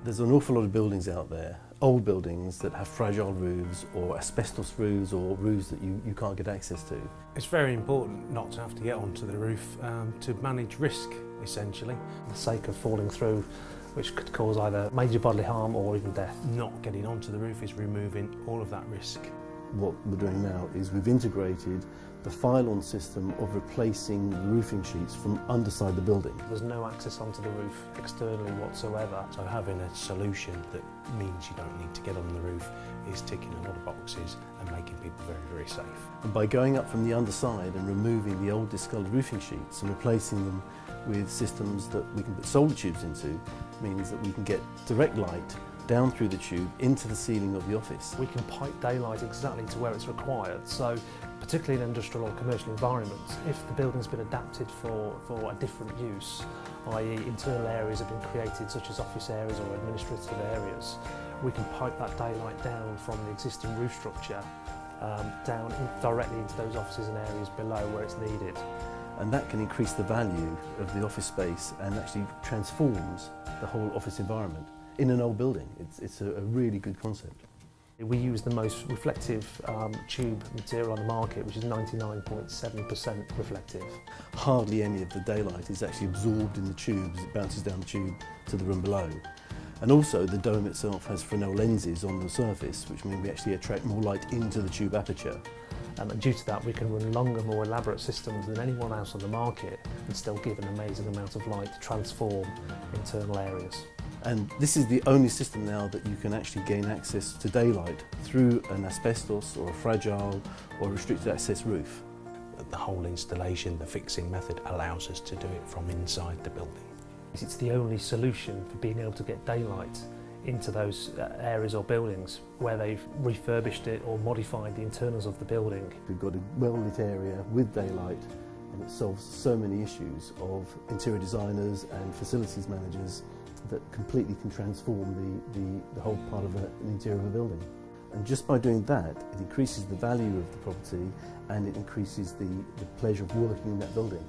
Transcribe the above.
There's an awful lot of buildings out there, old buildings that have fragile roofs or asbestos roofs or roofs that you can't get access to. It's very important not to have to get onto the roof to manage risk, essentially. For the sake of falling through, which could cause either major bodily harm or even death. Not getting onto the roof is removing all of that risk. What we're doing now is we've integrated the Filon system of replacing the roofing sheets from underside the building. There's no access onto the roof externally whatsoever. So having a solution that means you don't need to get on the roof is ticking a lot of boxes and making people very, very safe. And by going up from the underside and removing the old discoloured roofing sheets and replacing them with systems that we can put solar tubes into, means that we can get direct light down through the tube into the ceiling of the office. We can pipe daylight exactly to where it's required, so particularly in industrial or commercial environments, if the building's been adapted for a different use, i.e. internal areas have been created such as office areas or administrative areas, we can pipe that daylight down from the existing roof structure directly into those offices and areas below where it's needed. And that can increase the value of the office space and actually transforms the whole office environment in an old building. It's a really good concept. We use the most reflective tube material on the market, which is 99.7% reflective. Hardly any of the daylight is actually absorbed in the tube as it bounces down the tube to the room below. And also the dome itself has Fresnel lenses on the surface, which means we actually attract more light into the tube aperture. And due to that, we can run longer, more elaborate systems than anyone else on the market and still give an amazing amount of light to transform internal areas. And this is the only system now that you can actually gain access to daylight through an asbestos or a fragile or restricted access roof. The whole installation, the fixing method, allows us to do it from inside the building. It's the only solution for being able to get daylight into those areas or buildings where they've refurbished it or modified the internals of the building. We've got a well-lit area with daylight, and it solves so many issues of interior designers and facilities managers that completely can transform the whole part of an interior of a building. And just by doing that, it increases the value of the property and it increases the pleasure of working in that building.